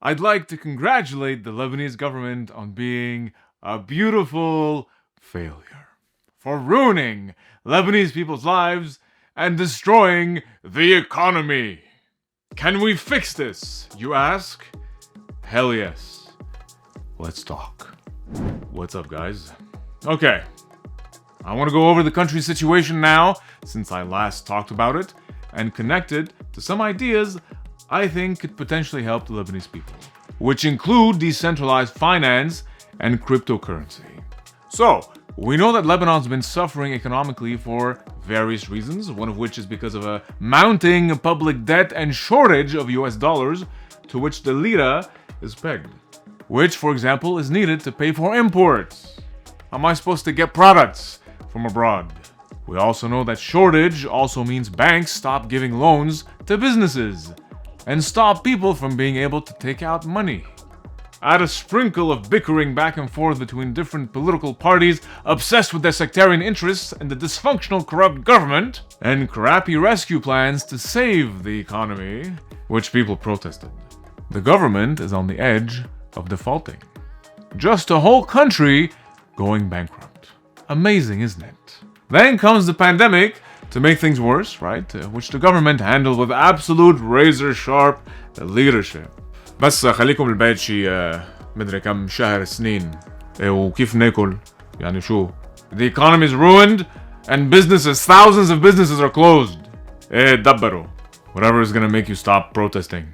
I'd like to congratulate the Lebanese government on being a beautiful failure for ruining Lebanese people's lives and destroying the economy. Can we fix this, you ask? Hell yes. Let's talk. What's up, guys? Okay. I want to go over the country's situation now, since I last talked about it, and connect it to some ideas I think could potentially help the Lebanese people, which include decentralized finance and cryptocurrency. So, we know that Lebanon's been suffering economically for various reasons, one of which is because of a mounting public debt and shortage of US dollars to which the lira is pegged, which, for example, is needed to pay for imports. How am I supposed to get products from abroad? We also know that shortage also means banks stop giving loans to businesses and stop people from being able to take out money. Add a sprinkle of bickering back and forth between different political parties obsessed with their sectarian interests and the dysfunctional corrupt government, and crappy rescue plans to save the economy, which people protested. The government is on the edge of defaulting. Just a whole country going bankrupt. Amazing, isn't it? Then comes the pandemic to make things worse, right? Which the government handled with absolute razor-sharp leadership. بس خليكم بالبيت شي مدري كم شهر سنين وكيف ناكل يعني شو. The economy is ruined and thousands of businesses are closed. دبروا. Whatever is gonna make you stop protesting.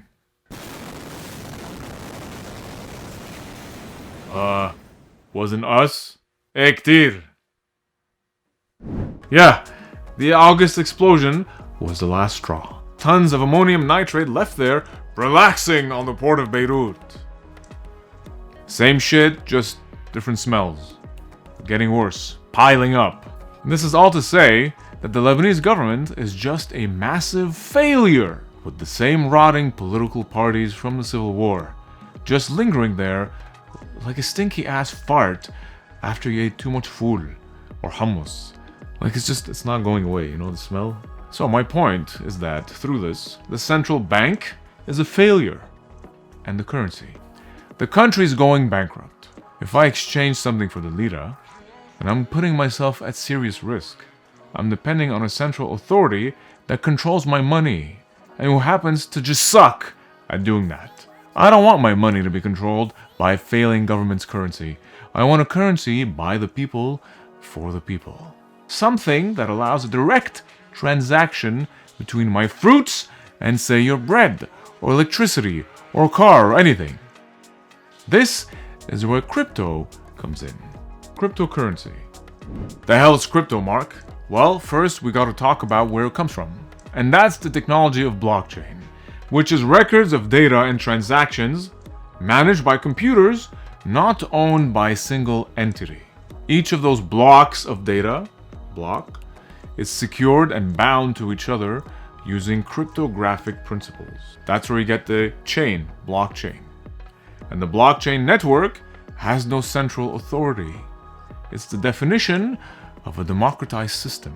Wasn't us? كتير. Yeah, the August explosion was the last straw. Tons of ammonium nitrate left there, relaxing on the port of Beirut. Same shit, just different smells. Getting worse, piling up. And this is all to say that the Lebanese government is just a massive failure, with the same rotting political parties from the Civil War, just lingering there like a stinky ass fart after you ate too much food or hummus. Like it's not going away, you know the smell? So my point is that through this, the central bank is a failure. And the currency. The country's going bankrupt. If I exchange something for the lira, then I'm putting myself at serious risk. I'm depending on a central authority that controls my money, and who happens to just suck at doing that. I don't want my money to be controlled by a failing government's currency. I want a currency by the people, for the people. Something that allows a direct transaction between my fruits and, say, your bread, or electricity, or car, or anything. This is where crypto comes in. Cryptocurrency. The hell is crypto, Mark? Well, first we gotta talk about where it comes from. And that's the technology of blockchain, which is records of data and transactions managed by computers, not owned by a single entity. Each of those blocks of data, is secured and bound to each other using cryptographic principles. That's where you get the chain, blockchain. And the blockchain network has no central authority. It's the definition of a democratized system.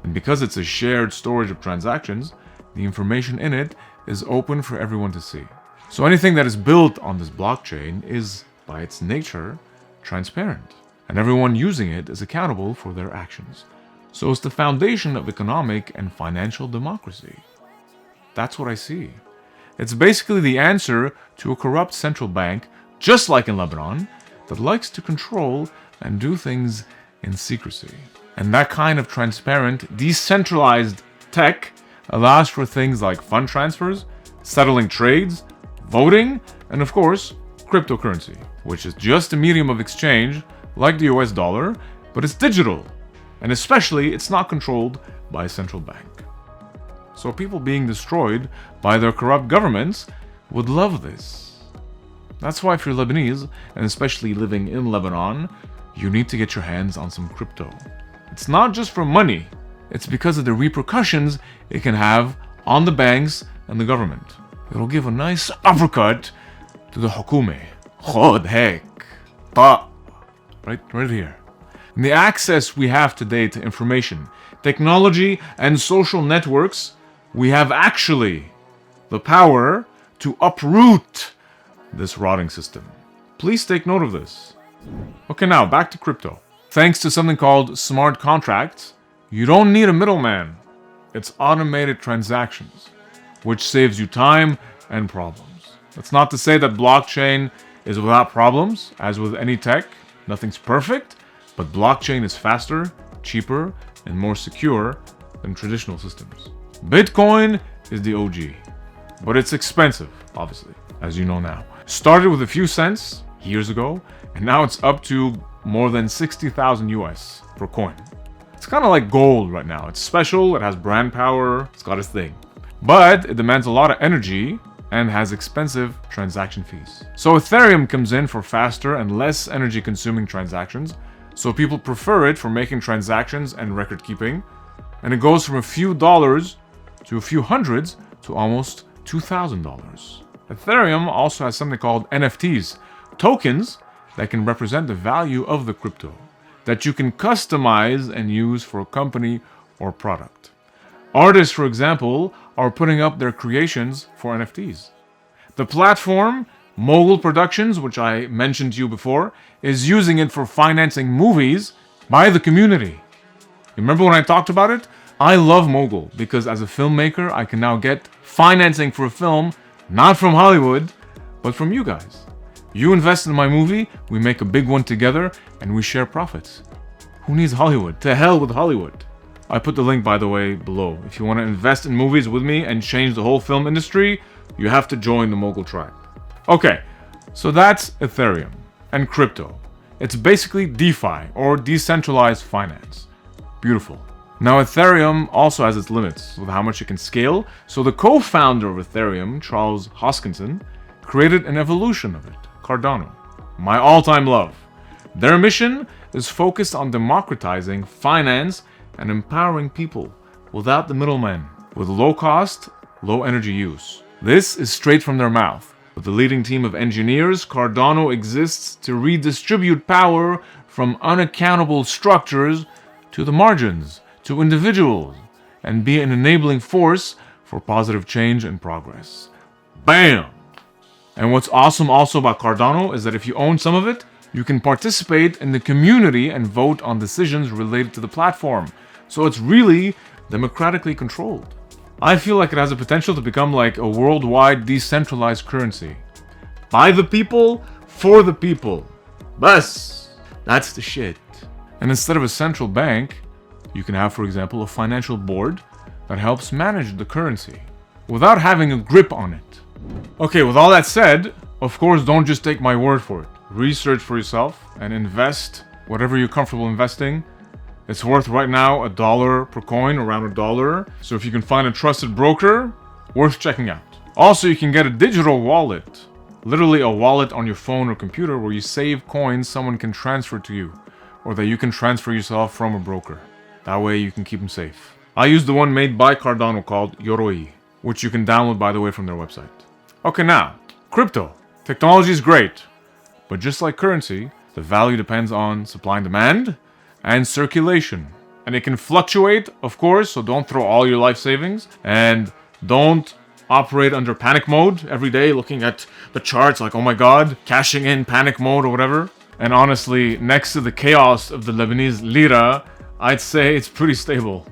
And because it's a shared storage of transactions, the information in it is open for everyone to see. So anything that is built on this blockchain is, by its nature, transparent. And everyone using it is accountable for their actions. So it's the foundation of economic and financial democracy. That's what I see. It's basically the answer to a corrupt central bank, just like in Lebanon, that likes to control and do things in secrecy. And that kind of transparent, decentralized tech allows for things like fund transfers, settling trades, voting, and of course, cryptocurrency, which is just a medium of exchange like the US dollar, but it's digital. And especially, it's not controlled by a central bank. So people being destroyed by their corrupt governments would love this. That's why if you're Lebanese, and especially living in Lebanon, you need to get your hands on some crypto. It's not just for money, it's because of the repercussions it can have on the banks and the government. It'll give a nice uppercut to the حكومة. خد هيك. طق. Right here. And the access we have today to information, technology, and social networks, we have actually the power to uproot this rotting system. Please take note of this. Okay, now back to crypto. Thanks to something called smart contracts, you don't need a middleman. It's automated transactions, which saves you time and problems. That's not to say that blockchain is without problems. As with any tech, nothing's perfect, but blockchain is faster, cheaper, and more secure than traditional systems. Bitcoin is the OG, but it's expensive, obviously, as you know now. Started with a few cents years ago, and now it's up to more than 60,000 US per coin. It's kind of like gold right now. It's special, it has brand power, it's got its thing. But it demands a lot of energy and has expensive transaction fees. So Ethereum comes in for faster and less energy consuming transactions, so people prefer it for making transactions and record keeping, and it goes from a few dollars to a few hundreds to almost $2,000. Ethereum also has something called NFTs, tokens that can represent the value of the crypto, that you can customize and use for a company or product. Artists, for example, are putting up their creations for NFTs. The platform, Mogul Productions, which I mentioned to you before, is using it for financing movies by the community. You remember when I talked about it? I love Mogul because as a filmmaker, I can now get financing for a film, not from Hollywood, but from you guys. You invest in my movie, we make a big one together, and we share profits. Who needs Hollywood? To hell with Hollywood. I put the link, by the way, below. If you want to invest in movies with me and change the whole film industry, you have to join the Mogul tribe. Okay, so that's Ethereum and crypto. It's basically DeFi, or decentralized finance. Beautiful. Now Ethereum also has its limits with how much it can scale, so the co-founder of Ethereum, Charles Hoskinson, created an evolution of it, Cardano, my all-time love. Their mission is focused on democratizing finance and empowering people without the middleman, with low cost, low energy use. This is straight from their mouth. With the leading team of engineers, Cardano exists to redistribute power from unaccountable structures to the margins, to individuals, and be an enabling force for positive change and progress. Bam! And what's awesome also about Cardano is that if you own some of it, you can participate in the community and vote on decisions related to the platform. So it's really democratically controlled. I feel like it has the potential to become like a worldwide decentralized currency. By the people, for the people. Bus! That's the shit. And instead of a central bank, you can have, for example, a financial board that helps manage the currency without having a grip on it. Okay, with all that said, of course, don't just take my word for it. Research for yourself and invest whatever you're comfortable investing. It's worth right now $1 per coin, around $1. So if you can find a trusted broker, worth checking out. Also, you can get a digital wallet, literally a wallet on your phone or computer where you save coins someone can transfer to you, or that you can transfer yourself from a broker. That way you can keep them safe. I use the one made by Cardano called Yoroi, which you can download, by the way, from their website. Okay, now, crypto. Technology is great, but just like currency, the value depends on supply and demand and circulation. And it can fluctuate, of course, so don't throw all your life savings and don't operate under panic mode every day looking at the charts like, oh my god, cashing in panic mode or whatever. And honestly, next to the chaos of the Lebanese lira, I'd say it's pretty stable.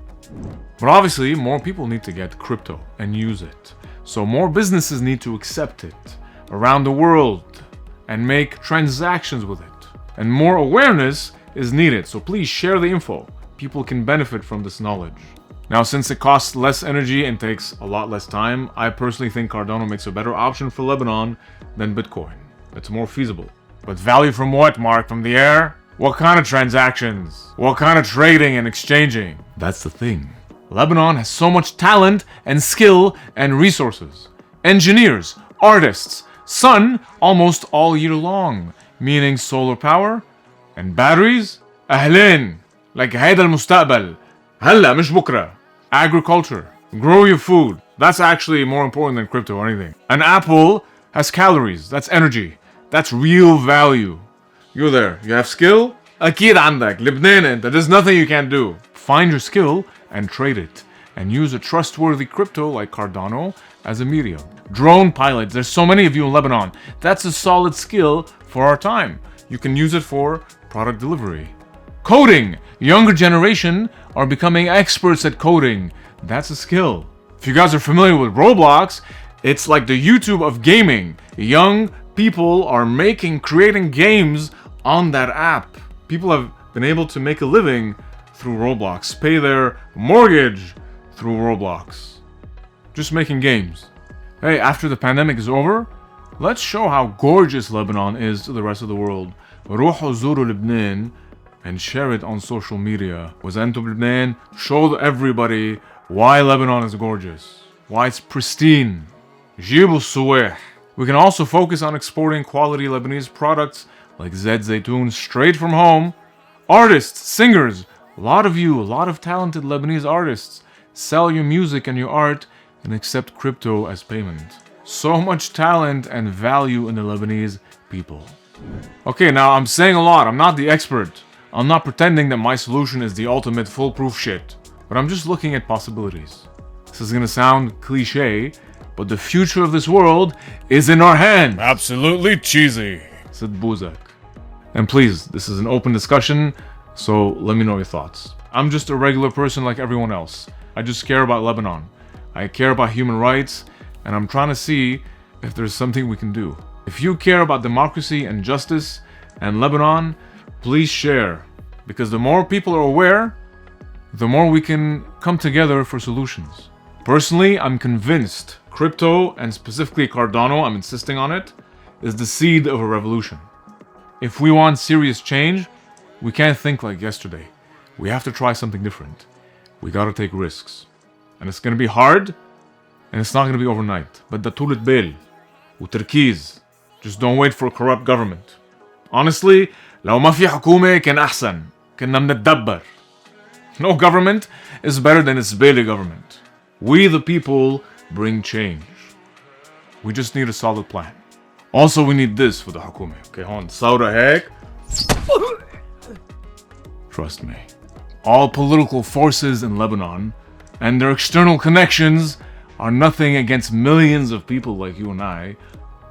But obviously, more people need to get crypto and use it. So more businesses need to accept it around the world and make transactions with it. And more awareness is needed, so please share the info. People can benefit from this knowledge. Now, since it costs less energy and takes a lot less time, I personally think Cardano makes a better option for Lebanon than Bitcoin. It's more feasible. But value from what, Mark? From the air? What kind of transactions? What kind of trading and exchanging? That's the thing. Lebanon has so much talent and skill and resources. Engineers, artists, sun almost all year long, meaning solar power and batteries. أهلين, like هيدا المستقبل. هلا مش بكرة. Agriculture, grow your food. That's actually more important than crypto or anything. An apple has calories. That's energy. That's real value. You're there. You have skill? أكيد عندك. لبناني أنت. There's nothing you can't do. Find your skill and trade it. And use a trustworthy crypto like Cardano as a medium. Drone pilots. There's so many of you in Lebanon. That's a solid skill for our time. You can use it for product delivery. Coding. Younger generation are becoming experts at coding. That's a skill. If you guys are familiar with Roblox, it's like the YouTube of gaming. Young people are creating games on that app. People have been able to make a living through Roblox, pay their mortgage through Roblox. Just making games. Hey, after the pandemic is over, let's show how gorgeous Lebanon is to the rest of the world. روحوا زوروا لبنان and share it on social media. وإذا أنتم بلبنان, show everybody why Lebanon is gorgeous, why it's pristine. جيبوا السواح. We can also focus on exporting quality Lebanese products like Zed Zaytoun straight from home. Artists, singers, a lot of talented Lebanese artists sell your music and your art and accept crypto as payment. So much talent and value in the Lebanese people. Okay, now I'm saying a lot. I'm not the expert. I'm not pretending that my solution is the ultimate foolproof shit. But I'm just looking at possibilities. This is gonna sound cliche, but the future of this world is in our hands. Absolutely cheesy, said Buzak. And please, this is an open discussion, so let me know your thoughts. I'm just a regular person like everyone else. I just care about Lebanon. I care about human rights, and I'm trying to see if there's something we can do. If you care about democracy and justice and Lebanon, please share. Because the more people are aware, the more we can come together for solutions. Personally, I'm convinced crypto, and specifically Cardano, I'm insisting on it, is the seed of a revolution. If we want serious change, we can't think like yesterday. We have to try something different. We gotta take risks. And it's gonna be hard, and it's not gonna be overnight. But the طولة بال وتركيز. Just don't wait for a corrupt government. Honestly, لو ما في حكومة كان أحسن. كنا بنتدبر. No government is better than a Zbeli government. We the people bring change. We just need a solid plan. Also, we need this for the حكومة. Okay, هون ثورة هيك. Trust me. All political forces in Lebanon and their external connections are nothing against millions of people like you and I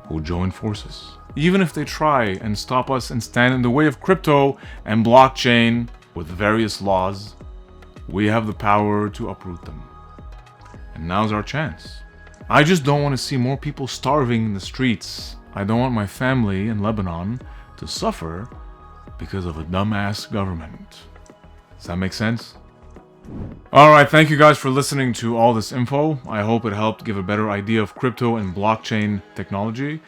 who join forces. Even if they try and stop us and stand in the way of crypto and blockchain with various laws, we have the power to uproot them. And now's our chance. I just don't want to see more people starving in the streets. I don't want my family in Lebanon to suffer because of a dumbass government. Does that make sense? Alright, thank you guys for listening to all this info. I hope it helped give a better idea of crypto and blockchain technology.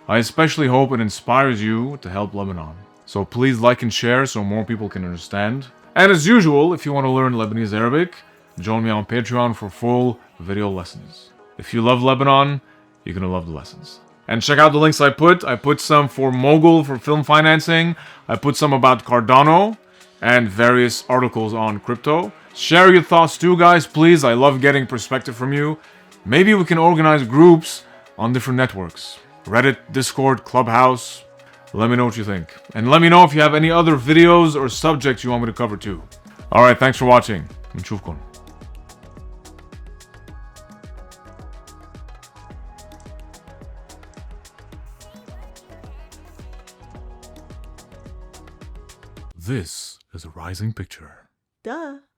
I especially hope it inspires you to help Lebanon. So please like and share so more people can understand. And as usual, if you want to learn Lebanese Arabic, join me on Patreon for full video lessons. If you love Lebanon, you're gonna love the lessons. And check out the links I put. I put some for Mogul for film financing. I put some about Cardano and various articles on crypto. Share your thoughts too, guys, please. I love getting perspective from you. Maybe we can organize groups on different networks. Reddit, Discord, Clubhouse. Let me know what you think. And let me know if you have any other videos or subjects you want me to cover too. Alright, thanks for watching. نشوفكم. This is a rising picture. Duh.